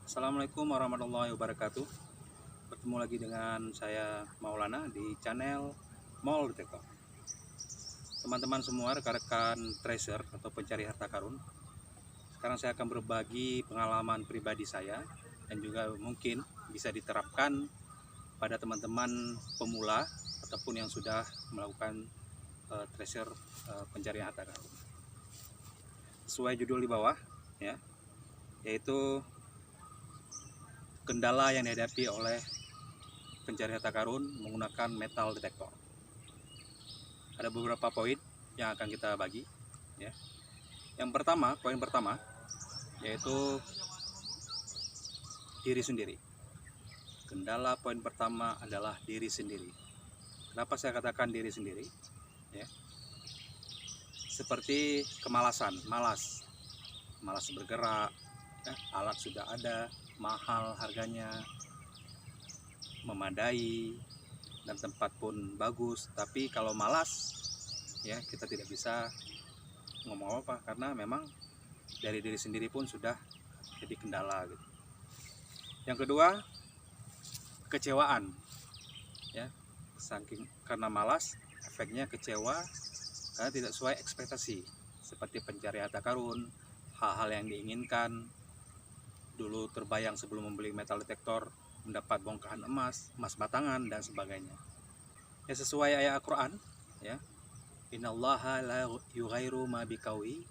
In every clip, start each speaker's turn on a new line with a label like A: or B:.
A: Assalamualaikum warahmatullahi wabarakatuh. Bertemu lagi dengan saya Maulana di channel Mall Detektor. Teman-teman semua, rekan-rekan tracer atau pencari harta karun. Sekarang saya akan berbagi pengalaman pribadi saya dan juga mungkin bisa diterapkan pada teman-teman pemula ataupun yang sudah melakukan tracer pencarian harta karun. Sesuai judul di bawah, ya, yaitu kendala yang dihadapi oleh pencari harta karun menggunakan metal detektor. Ada beberapa poin yang akan kita bagi, ya. Yang pertama, poin pertama yaitu diri sendiri. Kendala poin pertama adalah diri sendiri. Kenapa saya katakan diri sendiri? Ya. Seperti kemalasan, malas bergerak, ya, alat sudah ada, mahal harganya, memadai, dan tempat pun bagus, tapi kalau malas, ya kita tidak bisa ngomong apa karena memang dari diri sendiri pun sudah jadi kendala gitu. Yang kedua, kecewaan, ya, saking karena malas, efeknya kecewa karena tidak sesuai ekspektasi, seperti pencari harta karun, hal-hal yang diinginkan. Dulu terbayang sebelum membeli metal detektor mendapat bongkahan emas batangan dan sebagainya. Ya sesuai ayat Al-Qur'an, ya. Innallaha la yughairu ma biqaumi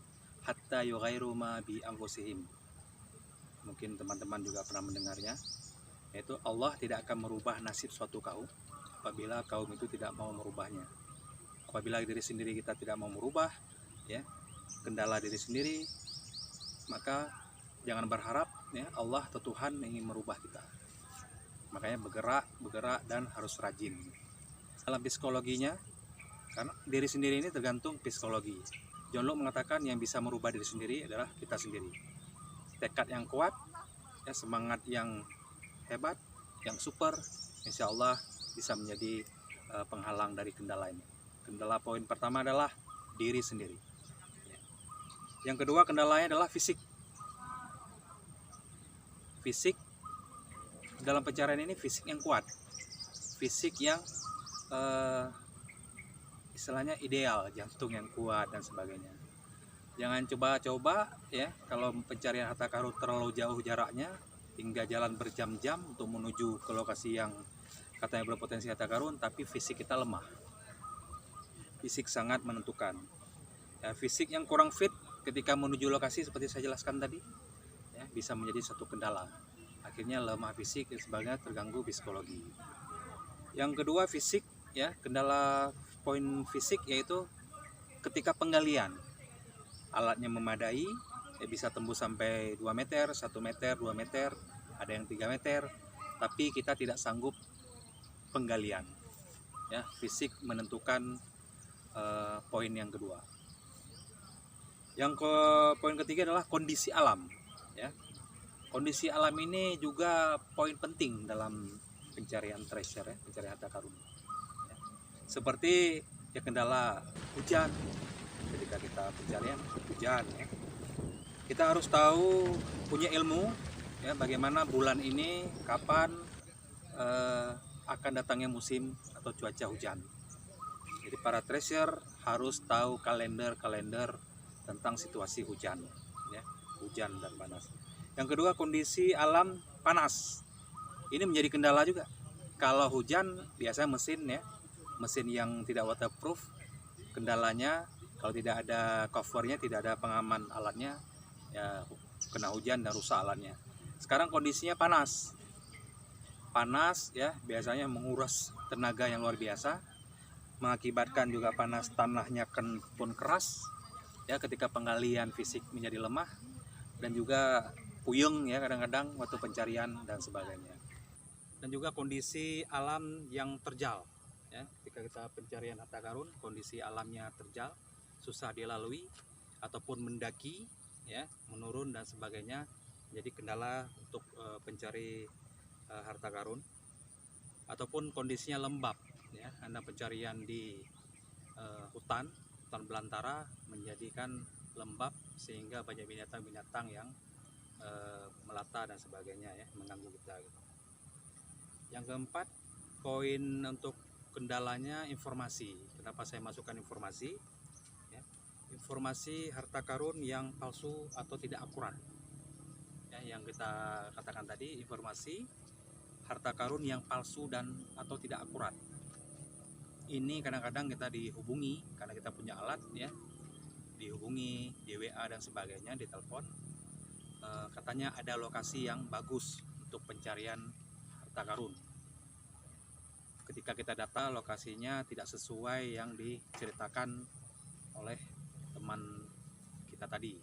A: hatta yughairu ma bi anfusihim. Mungkin teman-teman juga pernah mendengarnya, yaitu Allah tidak akan merubah nasib suatu kaum apabila kaum itu tidak mau merubahnya. Apabila diri sendiri kita tidak mau merubah, ya, kendala diri sendiri, maka jangan berharap, ya, Allah atau Tuhan ingin merubah kita. Makanya bergerak dan harus rajin. Dalam psikologinya, karena diri sendiri ini tergantung psikologi. John Locke mengatakan yang bisa merubah diri sendiri adalah kita sendiri. Tekad yang kuat, ya, semangat yang hebat, yang super, insya Allah bisa menjadi penghalang dari kendala ini. Kendala poin pertama adalah diri sendiri. Yang kedua kendalanya adalah fisik. Fisik dalam pencarian ini fisik yang kuat, fisik yang istilahnya ideal, jantung yang kuat dan sebagainya. Jangan coba-coba, ya, kalau pencarian harta karun terlalu jauh jaraknya hingga jalan berjam-jam untuk menuju ke lokasi yang katanya berpotensi harta karun, tapi fisik kita lemah. Fisik sangat menentukan. Ya, fisik yang kurang fit ketika menuju lokasi seperti saya jelaskan tadi, ya, bisa menjadi satu kendala. Akhirnya lemah fisik dan sebagainya, terganggu psikologi. Yang kedua fisik, ya, kendala poin fisik yaitu ketika penggalian. Alatnya memadai, ya, bisa tembus sampai 2 meter, 1 meter, 2 meter, ada yang 3 meter, tapi kita tidak sanggup penggalian. Ya, fisik menentukan poin yang kedua. Yang poin ketiga adalah kondisi alam, ya. Kondisi alam ini juga poin penting dalam pencarian treasure, ya, pencarian harta karun. Ya. Seperti, ya, kendala hujan. Ketika kita pencarian hujan, ya, kita harus tahu, punya ilmu, ya, bagaimana bulan ini kapan akan datangnya musim atau cuaca hujan. Jadi para tracer harus tahu kalender tentang situasi hujan, ya, hujan dan panas. Yang kedua, kondisi alam panas. Ini menjadi kendala juga. Kalau hujan biasanya mesin, ya, mesin yang tidak waterproof, kendalanya kalau tidak ada covernya, tidak ada pengaman alatnya, ya, kena hujan dan rusak alatnya. Sekarang kondisinya panas, ya, biasanya menguras tenaga yang luar biasa, mengakibatkan juga panas tanahnya pun keras, ya, ketika penggalian fisik menjadi lemah, dan juga puyeng, ya, kadang-kadang waktu pencarian dan sebagainya. Dan juga kondisi alam yang terjal, ya, ketika kita pencarian harta karun, kondisi alamnya terjal, susah dilalui ataupun mendaki, ya, menurun dan sebagainya, jadi kendala untuk pencari harta karun. Ataupun kondisinya lembab, ya, karena pencarian di hutan belantara menjadikan lembab sehingga banyak binatang-binatang yang melata dan sebagainya ya, mengganggu kita gitu. Yang keempat, poin untuk kendalanya informasi. Kenapa saya masukkan informasi ya? Informasi harta karun yang palsu atau tidak akurat ya, yang kita katakan tadi, informasi harta karun yang palsu dan atau tidak akurat. Ini kadang-kadang kita dihubungi karena kita punya alat ya, dihubungi di WA dan sebagainya, di telepon, katanya ada lokasi yang bagus untuk pencarian harta karun. Ketika kita data, lokasinya tidak sesuai yang diceritakan oleh teman kita tadi.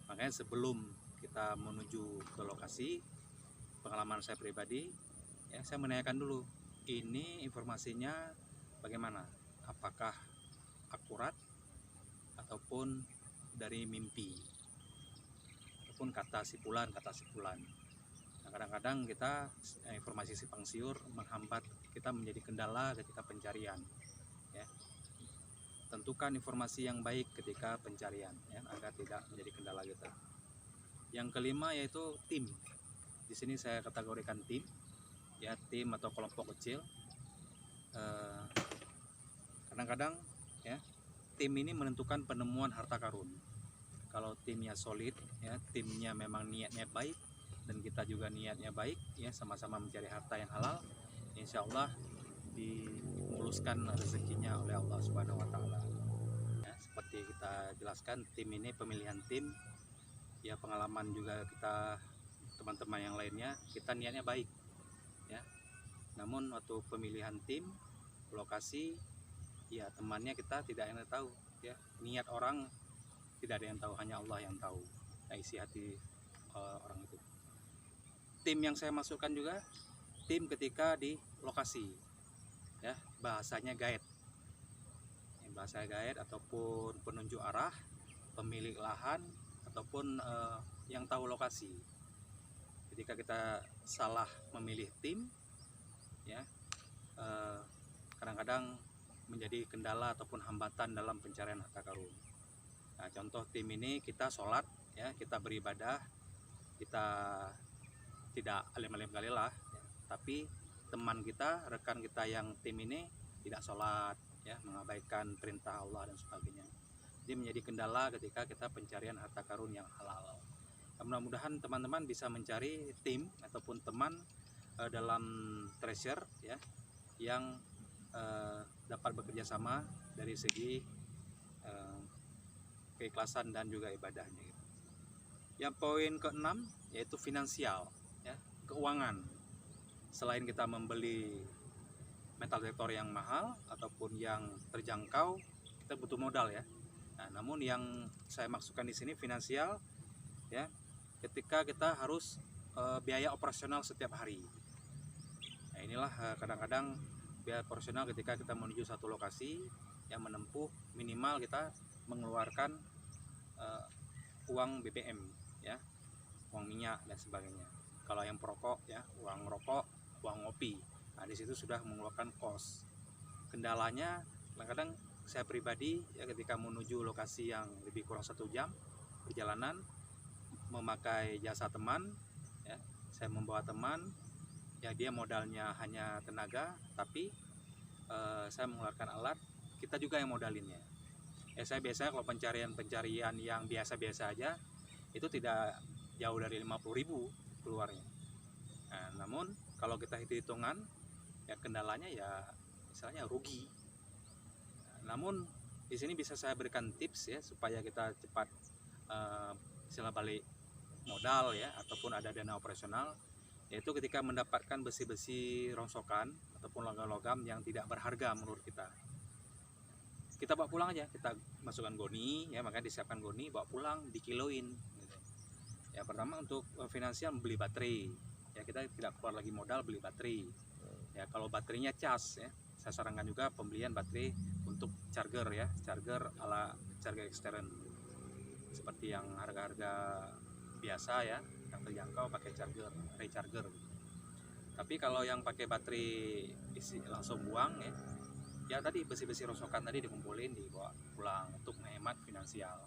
A: Makanya sebelum kita menuju ke lokasi, pengalaman saya pribadi ya, saya menanyakan dulu, ini informasinya bagaimana, apakah akurat ataupun dari mimpi ataupun kata sipulan. Nah, kadang-kadang kita informasi simpang siur menghambat kita, menjadi kendala ketika pencarian ya. Tentukan informasi yang baik ketika pencarian ya, agar tidak menjadi kendala kita. Yang kelima yaitu tim. Di sini saya kategorikan tim ya, tim atau kelompok kecil. Kadang-kadang ya, tim ini menentukan penemuan harta karun. Kalau timnya solid ya, timnya memang niatnya baik dan kita juga niatnya baik ya, sama-sama mencari harta yang halal, insya Allah dimuluskan rezekinya oleh Allah Subhanahu wa Ta'ala ya. Seperti kita jelaskan, tim ini pemilihan tim ya, pengalaman juga kita, teman-teman yang lainnya, kita niatnya baik ya, namun waktu pemilihan tim, lokasi ya, temannya kita tidak ada yang tahu ya, niat orang tidak ada yang tahu, hanya Allah yang tahu nah, isi hati orang itu. Tim yang saya masukkan juga tim ketika di lokasi ya, bahasanya guide, bahasa guide ataupun penunjuk arah, pemilik lahan ataupun yang tahu lokasi. Ketika kita salah memilih tim ya, kadang-kadang menjadi kendala ataupun hambatan dalam pencarian harta karun. Nah, contoh tim ini, kita sholat ya, kita beribadah, kita tidak alim-alim kali lah ya, tapi teman kita, rekan kita yang tim ini tidak sholat ya, mengabaikan perintah Allah dan sebagainya. Jadi menjadi kendala ketika kita pencarian harta karun yang halal. Mudah-mudahan teman-teman bisa mencari tim ataupun teman dalam treasure ya, yang dapat bekerja sama dari segi keikhlasan dan juga ibadahnya gitu. Yang poin keenam yaitu finansial ya, keuangan. Selain kita membeli metal detektor yang mahal ataupun yang terjangkau, kita butuh modal ya. Nah, namun yang saya maksudkan di sini finansial ya, ketika kita harus biaya operasional setiap hari. Nah, inilah kadang-kadang biaya operasional ketika kita menuju satu lokasi yang menempuh, minimal kita mengeluarkan uang BBM ya, uang minyak dan sebagainya. Kalau yang perokok ya, uang rokok, uang ngopi. Nah, di situ sudah mengeluarkan kos. Kendalanya kadang-kadang saya pribadi ya, ketika menuju lokasi yang lebih kurang 1 jam perjalanan, memakai jasa teman ya, saya membawa teman ya, dia modalnya hanya tenaga, tapi saya mengeluarkan alat, kita juga yang modalinnya ya. Saya biasanya kalau pencarian yang biasa-biasa aja itu tidak jauh dari 50.000 keluarnya. Nah, namun kalau kita hitung-hitungan ya, kendalanya ya misalnya rugi. Nah, namun di sini bisa saya berikan tips ya, supaya kita cepat istilah balik modal ya, ataupun ada dana operasional, yaitu ketika mendapatkan besi-besi rongsokan ataupun logam-logam yang tidak berharga menurut kita bawa pulang aja, kita masukkan goni ya, makanya disiapkan goni, bawa pulang, dikiloin gitu. Ya, pertama untuk finansial, beli baterai ya, kita tidak keluar lagi modal beli baterai ya. Kalau baterainya cas ya, saya sarankan juga pembelian baterai untuk charger ya, charger ala charger ekstern, seperti yang harga-harga biasa ya, yang terjangkau, pakai charger, recharger. Tapi kalau yang pakai baterai isi langsung buang ya, ya tadi besi-besi rosokan tadi dikumpulin, dibawa pulang untuk menghemat finansial.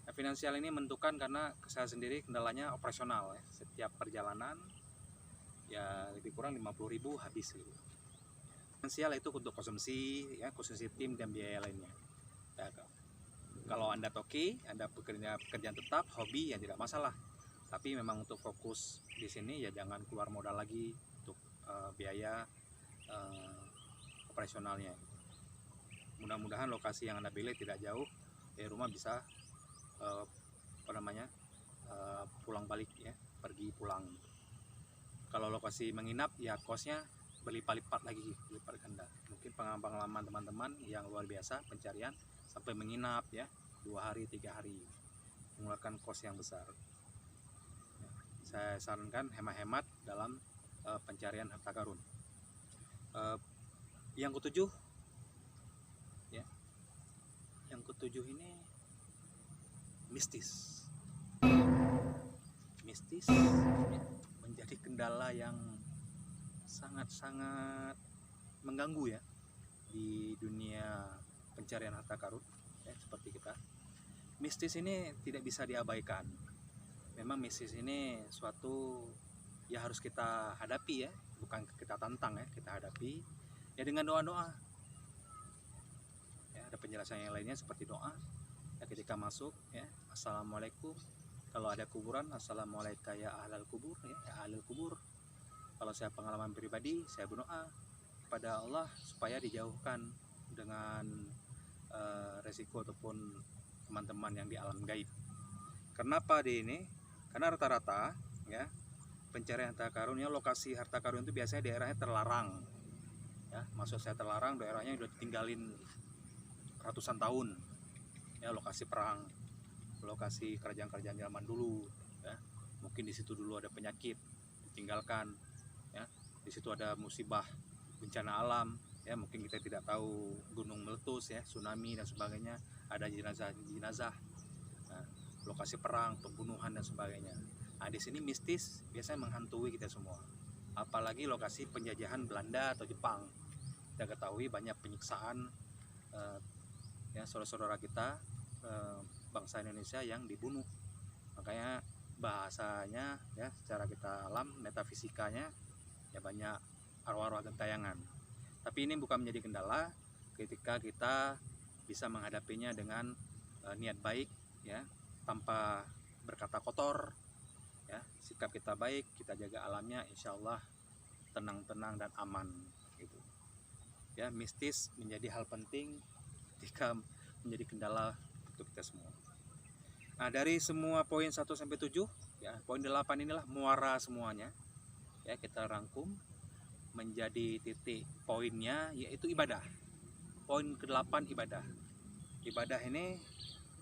A: Nah, finansial ini menentukan karena saya sendiri kendalanya operasional ya. Setiap perjalanan ya lebih kurang 50.000 habis gitu. Finansial itu untuk konsumsi ya, konsumsi tim dan biaya lainnya. Ya, kalau Anda toki, Anda pekerjaan tetap, hobi ya tidak masalah. Tapi memang untuk fokus di sini ya jangan keluar modal lagi untuk biaya operasionalnya. Mudah-mudahan lokasi yang Anda pilih tidak jauh dari rumah, bisa pulang balik ya, pergi pulang. Kalau lokasi menginap ya kosnya berlipat-lipat lagi, lipat ganda. Mungkin pengalaman teman-teman yang luar biasa pencarian sampai menginap ya 2 hari 3 hari, mengeluarkan kos yang besar. Saya sarankan hemat-hemat dalam pencarian harta karun. Yang ketujuh ya, yang ketujuh ini mistis ya, menjadi kendala yang sangat-sangat mengganggu ya di dunia pencarian harta karun ya, seperti kita. Mistis ini tidak bisa diabaikan. Memang mistis ini suatu ya harus kita hadapi ya, bukan kita tantang ya, kita hadapi ya dengan doa-doa ya. Ada penjelasan yang lainnya seperti doa ya, ketika masuk ya, assalamualaikum. Kalau ada kuburan, assalamualaikum ya ahlal kubur ya, ya ahlul kubur. Kalau saya pengalaman pribadi, saya berdoa kepada Allah supaya dijauhkan dengan resiko ataupun teman-teman yang di alam gaib. Kenapa di ini? Karena rata-rata ya pencarian harta karun ya, lokasi harta karun itu biasanya daerahnya terlarang ya. Maksud saya terlarang, daerahnya udah ditinggalin ratusan tahun ya, lokasi perang, lokasi kerajaan-kerajaan zaman dulu ya. Mungkin di situ dulu ada penyakit ditinggalkan ya, di situ ada musibah bencana alam ya, mungkin kita tidak tahu, gunung meletus ya, tsunami dan sebagainya, ada jenazah. Nah, lokasi perang, pembunuhan dan sebagainya. Nah, di sini mistis biasanya menghantui kita semua. Apalagi lokasi penjajahan Belanda atau Jepang. Kita ketahui banyak penyiksaan ya saudara-saudara kita bangsa Indonesia yang dibunuh. Makanya bahasanya ya, secara kita alam metafisikanya ya banyak arwah-arwah gentayangan. Tapi ini bukan menjadi kendala ketika kita bisa menghadapinya dengan niat baik ya, tanpa berkata kotor ya. Sikap kita baik, kita jaga alamnya, insya Allah tenang-tenang dan aman gitu ya. Mistis menjadi hal penting ketika menjadi kendala untuk kita semua. Nah, dari semua poin 1 sampai 7 ya, poin 8 inilah muara semuanya ya, kita rangkum menjadi titik poinnya, yaitu ibadah. Poin ke-8 ibadah. Ibadah ini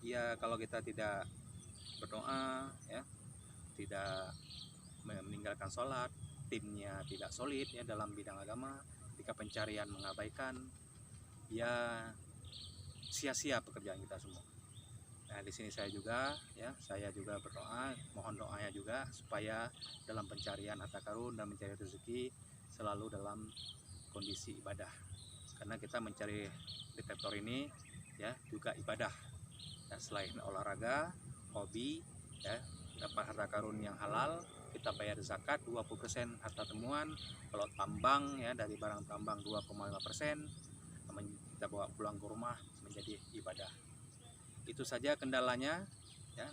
A: ya kalau kita tidak berdoa ya, tidak meninggalkan sholat, timnya tidak solid ya dalam bidang agama, ketika pencarian mengabaikan ya sia-sia pekerjaan kita semua. Nah, di sini saya juga berdoa, mohon doanya juga supaya dalam pencarian harta karun dan mencari rezeki selalu dalam kondisi ibadah. Karena kita mencari detektor ini ya juga ibadah. Ya, selain olahraga, hobi ya, dapat harta karun yang halal, kita bayar zakat 20% harta temuan. Kalau tambang ya, dari barang tambang 2,5%, kita bawa pulang ke rumah menjadi ibadah. Itu saja kendalanya ya.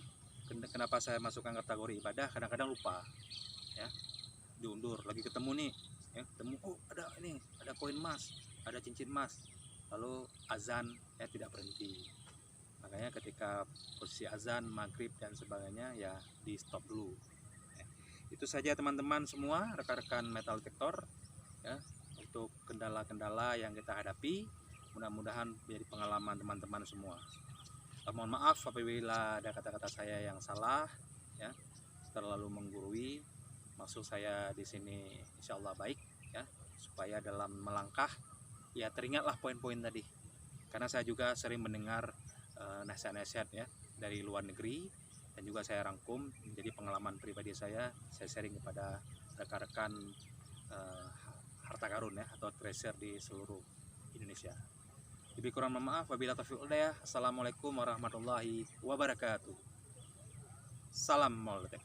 A: Kenapa saya masukkan kategori ibadah? Kadang-kadang lupa ya, diundur, lagi ketemu nih ya, ketemu oh ada koin emas, ada cincin emas, lalu azan ya tidak berhenti. Makanya ketika posisi azan, maghrib dan sebagainya ya di stop dulu ya. Itu saja teman-teman semua, rekan-rekan metal detektor ya, untuk kendala-kendala yang kita hadapi. Mudah-mudahan menjadi pengalaman teman-teman semua. Mohon maaf apabila ada kata-kata saya yang salah ya, terlalu menggurui. Maksud saya di sini insya Allah baik ya, supaya dalam melangkah ya teringatlah poin-poin tadi. Karena saya juga sering mendengar nasihat-nasihat ya dari luar negeri, dan juga saya rangkum menjadi pengalaman pribadi saya sharing kepada rekan-rekan harta karun ya, atau treasure di seluruh Indonesia. Lebih kurang mohon maaf. Wabillahi taufiq wal hidayah. Assalamualaikum warahmatullahi wabarakatuh. Salam Moltek.